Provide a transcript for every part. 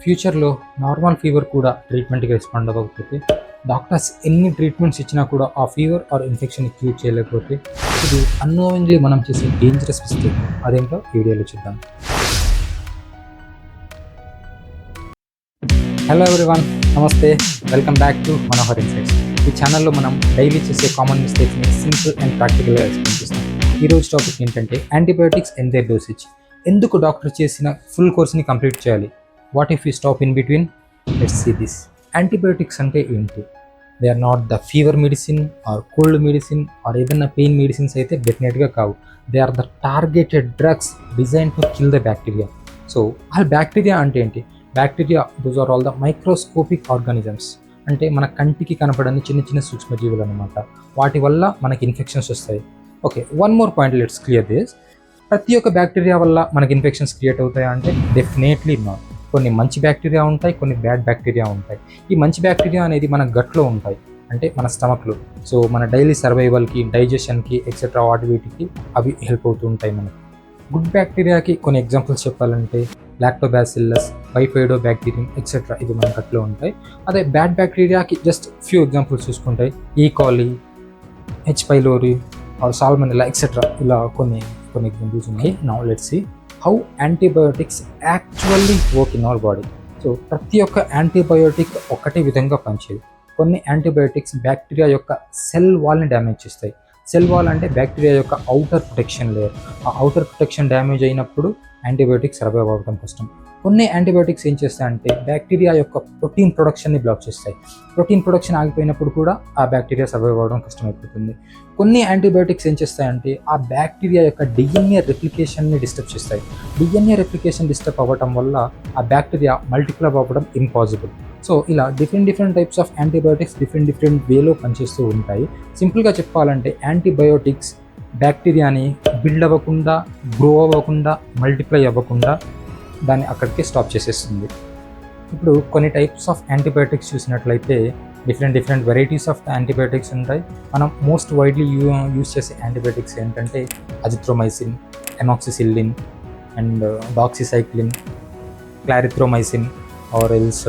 ఫ్యూచర్లో normal fever కూడా ట్రీట్మెంట్కి రెస్పాండ్ అవ్వకపోతే, డాక్టర్స్ ఎన్ని ట్రీట్మెంట్స్ ఇచ్చినా కూడా ఆ ఫీవర్ ఆర్ ఇన్ఫెక్షన్ క్యూర్ చేయలేకపోతే, ఇది అన్నోవింగ్లీ మనం చేసే డేంజరస్ మిస్టేక్. అదేంటో వీడియోలో చూద్దాం. హలో ఎవ్రీవన్, నమస్తే, welcome back to Manohar insights. ఈ ఛానల్లో మనం డైలీ చేసే కామన్ మిస్టేక్స్ని సింపుల్ అండ్ ప్రాక్టికల్గా ఎక్స్ప్లెయిన్ చేస్తాం. ఈరోజు టాపిక్ ఏంటంటే యాంటీబయోటిక్స్ అండ్ దేర్ డోసేజ్. ఎందుకు డాక్టర్ చేసిన ఫుల్ కోర్స్ని కంప్లీట్ చేయాలి? What if you stop in between? Let's see this. Antibiotics అంటే ఏంటి? They are not the fever medicine or cold medicine or ఏదైనా పెయిన్ మెడిసిన్స్ అయితే డెఫినెట్గా కావు. They are the targeted drugs design to kill the bacteria. So ఆ bacteria అంటే ఏంటి? Bacteria those are all the microscopic organisms. అంటే మన కంటికి కనపడని చిన్న చిన్న సూక్ష్మజీవులు అనమాట. వాటి వల్ల మనకి ఇన్ఫెక్షన్స్ వస్తాయి. Okay, one more point, let's clear this. ప్రతి ఒక్క బ్యాక్టీరియా వల్ల మనకి ఇన్ఫెక్షన్స్ క్రియేట్ అవుతాయా అంటే డెఫినెట్లీ నాట్. కొన్ని మంచి బ్యాక్టీరియా ఉంటాయి, కొన్ని బ్యాడ్ బ్యాక్టీరియా ఉంటాయి. ఈ మంచి బ్యాక్టీరియా అనేది మన గట్లో ఉంటాయి, అంటే మన స్టమక్లో. సో మన డైలీ సర్వైవల్కి, డైజెషన్కి ఎక్సెట్రా వీటికి అవి హెల్ప్ అవుతూ ఉంటాయి మనకు. గుడ్ బ్యాక్టీరియాకి కొన్ని ఎగ్జాంపుల్స్ చెప్పాలంటే లాక్టోబాసిల్లస్, బైఫైడోబాక్టీరియం ఎక్సెట్రా ఇది మన గట్లో ఉంటాయి. అదే బ్యాడ్ బ్యాక్టీరియాకి జస్ట్ ఫ్యూ ఎగ్జాంపుల్స్ చూసుకుంటాయి. E coli, H pylori or salmonella etcetera ఇలా కొన్ని ఎగ్జాంపుల్స్ ఉన్నాయి. Now let's see how antibiotics actually work in our body. So ప్రతి ఒక్క యాంటీబయోటిక్ ఒకటే విధంగా పనిచేయదు. కొన్ని యాంటీబయోటిక్స్ బ్యాక్టీరియా యొక్క సెల్ వాల్ని డ్యామేజ్ చేస్తాయి. సెల్ వాల్ అంటే బ్యాక్టీరియా యొక్క అవుటర్ ప్రొటెక్షన్ లేయర్. ఆ అవుటర్ ప్రొటెక్షన్ డ్యామేజ్ అయినప్పుడు యాంటీబయోటిక్స్ సర్వైవ్ అవ్వడం కష్టం. కొన్ని యాంటీబయోటిక్స్ ఏం చేస్తాయంటే బ్యాక్టీరియా యొక్క ప్రోటీన్ ప్రొడక్షన్ని బ్లాక్ చేస్తాయి. ప్రోటీన్ ప్రొడక్షన్ ఆగిపోయినప్పుడు కూడా ఆ బ్యాక్టీరియా సర్వైవ్ అవ్వడం కష్టమైపోతుంది. కొన్ని యాంటీబయోటిక్స్ ఏం చేస్తాయంటే ఆ బ్యాక్టీరియా యొక్క డిఎన్ఏ రెప్లికేషన్ని డిస్టర్బ్ చేస్తాయి. డిఎన్ఏ రెప్లికేషన్ డిస్టర్బ్ అవ్వడం వల్ల ఆ బ్యాక్టీరియా మల్టిప్లై అవ్వడం ఇంపాసిబుల్. సో ఇలా different types of antibiotics different వేలో పనిచేస్తూ ఉంటాయి. సింపుల్గా చెప్పాలంటే యాంటీబయోటిక్స్ బ్యాక్టీరియాని బిల్డ్ అవ్వకుండా, గ్రో అవ్వకుండా, మల్టిప్లై అవ్వకుండా దాన్ని అక్కడికే స్టాప్ చేసేస్తుంది. ఇప్పుడు కొన్ని టైప్స్ ఆఫ్ యాంటీబయోటిక్స్ చూసినట్లయితే డిఫరెంట్ వెరైటీస్ ఆఫ్ యాంటీబయోటిక్స్ ఉంటాయి. మనం మోస్ట్ వైడ్లీ యూజ్ చేసే యాంటీబయోటిక్స్ ఏంటంటే azithromycin, amoxicillin and doxycycline, clarithromycin or else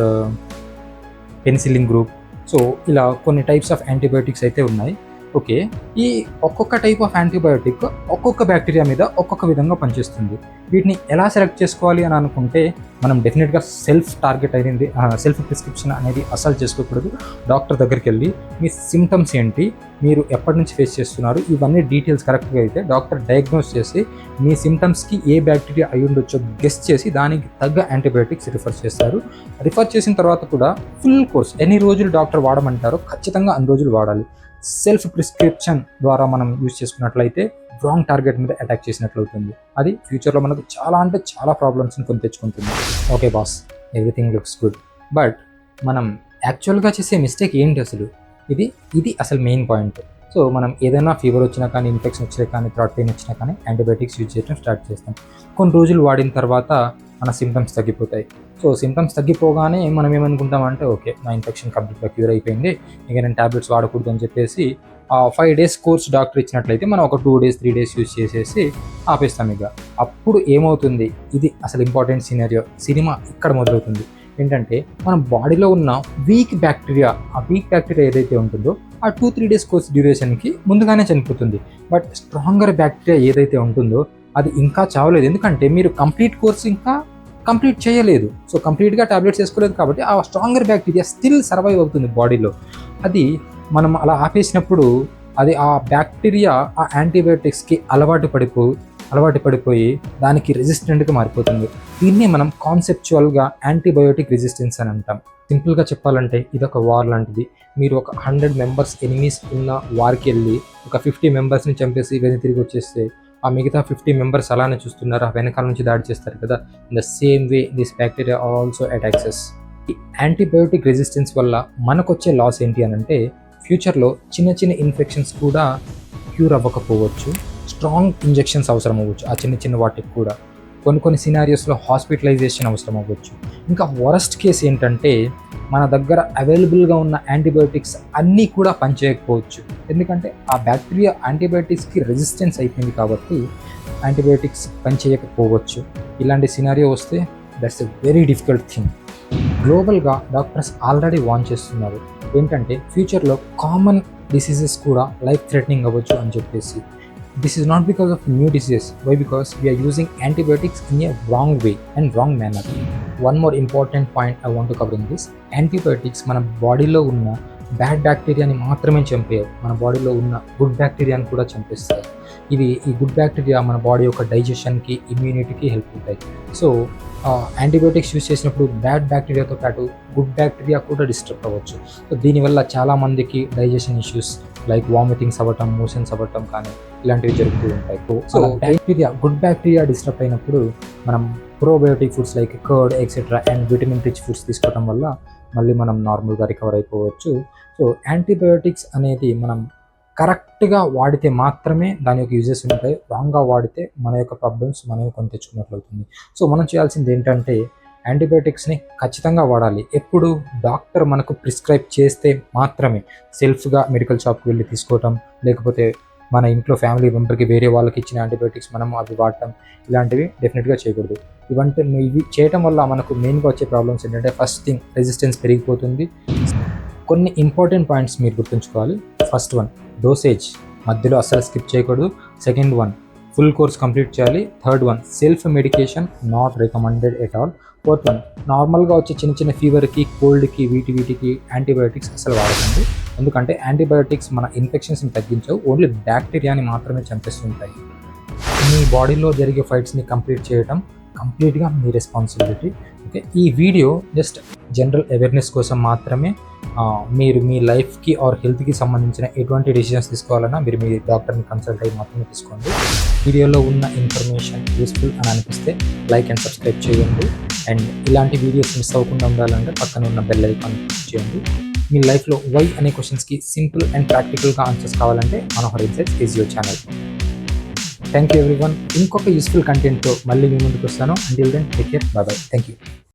penicillin group. So ఇలా కొన్ని టైప్స్ ఆఫ్ యాంటీబయోటిక్స్ అయితే ఉన్నాయి. ఓకే, ఈ ఒక్కొక్క టైప్ ఆఫ్ యాంటీబయోటిక్ ఒక్కొక్క బ్యాక్టీరియా మీద ఒక్కొక్క విధంగా పనిచేస్తుంది. వీటిని ఎలా సెలెక్ట్ చేసుకోవాలి అని అనుకుంటే మనం డెఫినెట్గా సెల్ఫ్ ప్రిస్క్రిప్షన్ అనేది అసలు చేసుకోకూడదు. డాక్టర్ దగ్గరికి వెళ్ళి మీ సిమ్టమ్స్ ఏంటి, మీరు ఎప్పటి నుంచి ఫేస్ చేస్తున్నారు, ఇవన్నీ డీటెయిల్స్ కరెక్ట్గా అయితే డాక్టర్ డయాగ్నోస్ చేసి మీ సిమ్టమ్స్కి ఏ బ్యాక్టీరియా అయి ఉండొచ్చో గెస్ట్ చేసి దానికి తగ్గ యాంటీబయోటిక్స్ రిఫర్ చేస్తారు. రిఫర్ చేసిన తర్వాత కూడా ఫుల్ కోర్స్ ఎన్ని రోజులు డాక్టర్ వాడమంటారో ఖచ్చితంగా అన్ని రోజులు వాడాలి. సెల్ఫ్ ప్రిస్క్రిప్షన్ ద్వారా మనం యూజ్ చేసుకున్నట్లయితే రాంగ్ టార్గెట్ మీద అటాక్ చేసినట్లు అవుతుంది. అది ఫ్యూచర్లో మనకు చాలా ప్రాబ్లమ్స్ని కొని తెచ్చుకుంటుంది. Okay boss, everything looks good, but మనం యాక్చువల్గా చేసే మిస్టేక్ ఏంటి అసలు? ఇది అసలు మెయిన్ పాయింట్. సో మనం ఏదైనా ఫీవర్ వచ్చినా కానీ, ఇన్ఫెక్షన్ వచ్చినా కానీ, థ్రాట్ పెయిన్ వచ్చినా కానీ యాంటీబయాటిక్స్ యూజ్ చేయడం స్టార్ట్ చేస్తాం. కొన్ని రోజులు వాడిన తర్వాత మన సిమ్టమ్స్ తగ్గిపోతాయి. సో సిమ్టమ్స్ తగ్గిపోగానే మనం ఏమనుకుంటామంటే ఓకే, నా ఇన్ఫెక్షన్ కంప్లీట్గా క్యూర్ అయిపోయింది, ఇక నేను ట్యాబ్లెట్స్ వాడకూడదు అని చెప్పేసి 5 days కోర్స్ డాక్టర్ ఇచ్చినట్లయితే మనం ఒక 2 days 3 days యూజ్ చేసేసి ఆపేస్తాం. ఇక అప్పుడు ఏమవుతుంది? ఇది అసలు ఇంపార్టెంట్ సినిమా ఇక్కడ మొదలవుతుంది. ఏంటంటే మన బాడీలో ఉన్న వీక్ బ్యాక్టీరియా ఏదైతే ఉంటుందో ఆ 2-3 days కోర్స్ డ్యూరేషన్కి ముందుగానే చనిపోతుంది. బట్ స్ట్రాంగర్ బ్యాక్టీరియా ఏదైతే ఉంటుందో అది ఇంకా చావలేదు. ఎందుకంటే మీరు కంప్లీట్ కోర్స్ ఇంకా కంప్లీట్ చేయలేదు. సో కంప్లీట్గా టాబ్లెట్స్ వేసుకోలేదు కాబట్టి ఆ స్ట్రాంగర్ బ్యాక్టీరియా స్టిల్ సర్వైవ్ అవుతుంది బాడీలో. అది మనం అలా ఆపేసినప్పుడు అది ఆ బ్యాక్టీరియా ఆ యాంటీబయోటిక్స్కి అలవాటు పడిపోయి దానికి రెసిస్టెంట్గా మారిపోతుంది. దీన్ని మనం కాన్సెప్చువల్గా యాంటీబయోటిక్ రెసిస్టెన్స్ అని అంటాం. సింపుల్గా చెప్పాలంటే ఇదొక వార్ లాంటిది. మీరు ఒక 100 members ఎనిమీస్ ఉన్న వార్కి వెళ్ళి ఒక 50 members చంపేసి తిరిగి వచ్చేస్తే ఆ మిగతా 50 members అలానే చూస్తున్నారు, వెనకాల నుంచి దాడి చేస్తారు కదా. In the same way this bacteria also attacks. ఈ యాంటీబయోటిక్ రెసిస్టెన్స్ వల్ల మనకు వచ్చే లాస్ ఏంటి అని అంటే ఫ్యూచర్లో చిన్న ఇన్ఫెక్షన్స్ కూడా క్యూర్ అవ్వకపోవచ్చు. స్ట్రాంగ్ ఇంజెక్షన్స్ అవసరం అవ్వచ్చు ఆ చిన్న వాటికి కూడా. కొన్ని సినారియోస్లో హాస్పిటలైజేషన్ అవసరం అవ్వచ్చు. ఇంకా వరస్ట్ కేస్ ఏంటంటే మన దగ్గర అవైలబుల్గా ఉన్న యాంటీబయోటిక్స్ అన్నీ కూడా పనిచేయకపోవచ్చు. ఎందుకంటే ఆ బ్యాక్టీరియా యాంటీబయోటిక్స్కి రెసిస్టెన్స్ అయిపోయింది కాబట్టి యాంటీబయోటిక్స్ పనిచేయకపోవచ్చు. ఇలాంటి సినారియో వస్తే that's a very difficult thing. గ్లోబల్గా డాక్టర్స్ ఆల్రెడీ వార్న్ చేస్తున్నారు ఏంటంటే ఫ్యూచర్లో కామన్ డిసీజెస్ కూడా లైఫ్ థ్రెటనింగ్ అవ్వచ్చు అని చెప్పేసి. This is not because of new diseases, why because we're using antibiotics in a wrong way and wrong manner. One more important point I want to cover in this. Antibiotics మన బాడీలో ఉన్న bad బ్యాక్టీరియాని మాత్రమే చంపేయవు, మన బాడీలో ఉన్న good బ్యాక్టీరియాని కూడా చంపేస్తాయి. ఈ good bacteria మన బాడీ యొక్క డైజెషన్కి, ఇమ్యూనిటీకి హెల్ప్ ఉంటాయి. సో యాంటీబయోటిక్స్ యూజ్ చేసినప్పుడు బ్యాడ్ బ్యాక్టీరియాతో పాటు గుడ్ బ్యాక్టీరియా కూడా డిస్టర్బ్ అవ్వచ్చు. సో దీనివల్ల చాలామందికి డైజెషన్ ఇష్యూస్ లైక్ వామిటింగ్స్ అవ్వటం, మోషన్స్ అవ్వటం కానీ ఇలాంటివి జరుగుతూ ఉంటాయి. సో గుడ్ బ్యాక్టీరియా డిస్టర్బ్ అయినప్పుడు మనం probiotic foods like curd etcetera and vitamin rich foods తీసుకోవడం వల్ల మళ్ళీ మనం నార్మల్గా రికవర్ అయిపోవచ్చు. సో యాంటీబయోటిక్స్ అనేది మనం కరెక్ట్గా వాడితే మాత్రమే దాని యొక్క యూజెస్ ఉంటాయి. రాంగ్గా వాడితే మన యొక్క ప్రాబ్లమ్స్ మనమే కొని తెచ్చుకున్నట్లు అవుతుంది. సో మనం చేయాల్సింది ఏంటంటే యాంటీబయోటిక్స్ని ఖచ్చితంగా వాడాలి. ఎప్పుడు డాక్టర్ మనకు ప్రిస్క్రైబ్ చేస్తే మాత్రమే, సెల్ఫ్గా మెడికల్ షాప్కి వెళ్ళి తీసుకోవటం, లేకపోతే మన ఇంట్లో ఫ్యామిలీ మెంబర్కి వేరే వాళ్ళకి ఇచ్చిన యాంటీబయోటిక్స్ మనం అవి వాడటం, ఇలాంటివి డెఫినెట్గా చేయకూడదు. ఇవి చేయటం వల్ల మనకు మెయిన్గా వచ్చే ప్రాబ్లమ్స్ ఏంటంటే ఫస్ట్ థింగ్ రెసిస్టెన్స్ పెరిగిపోతుంది. కొన్ని ఇంపార్టెంట్ పాయింట్స్ మీరు గుర్తుంచుకోవాలి. ఫస్ట్ వన్, డోసేజ్ మధ్యలో అస్సలు స్కిప్ చేయకూడదు. Second one, full course complete చేయాలి. Third one, self medication not recommended at all. Fourth one, నార్మల్గా వచ్చే చిన్న చిన్న ఫీవర్కి, కోల్డ్కి, వీటికి యాంటీబయోటిక్స్ అసలు వాడకండి. ఎందుకంటే యాంటీబయోటిక్స్ మన ఇన్ఫెక్షన్స్ని తగ్గించవు, ఓన్లీ బ్యాక్టీరియాని మాత్రమే చంపేస్తుంటాయి. మీ బాడీలో జరిగే ఫైట్స్ని కంప్లీట్ చేయడం కంప్లీట్గా మీ రెస్పాన్సిబిలిటీ. ఓకే, ఈ వీడియో జస్ట్ జనరల్ అవేర్నెస్ కోసం మాత్రమే. మీరు మీ లైఫ్కి ఆర్ హెల్త్కి సంబంధించిన ఎటువంటి డెసిషన్స్ తీసుకోవాలన్నా మీరు మీ డాక్టర్ని కన్సల్ట్ అయ్యి మాత్రమే తీసుకోండి. వీడియోలో ఉన్న ఇన్ఫర్మేషన్ యూస్ఫుల్ అని అనిపిస్తే లైక్ అండ్ సబ్స్క్రైబ్ చేయండి. అండ్ ఇలాంటి వీడియోస్ మిస్ అవ్వకుండా ఉండాలంటే పక్కన ఉన్న బెల్ ఐకాన్ క్లిక్ చేయండి. మీ లైఫ్లో వై అనే క్వశ్చన్స్కి సింపుల్ అండ్ ప్రాక్టికల్గా ఆన్సర్స్ కావాలంటే Manohar insights is your channel. Thank you everyone. ఇంకొక యూస్ఫుల్ కంటెంట్తో మళ్ళీ మీ ముందుకు వస్తాను. Until then take care, bye bye. Thank you.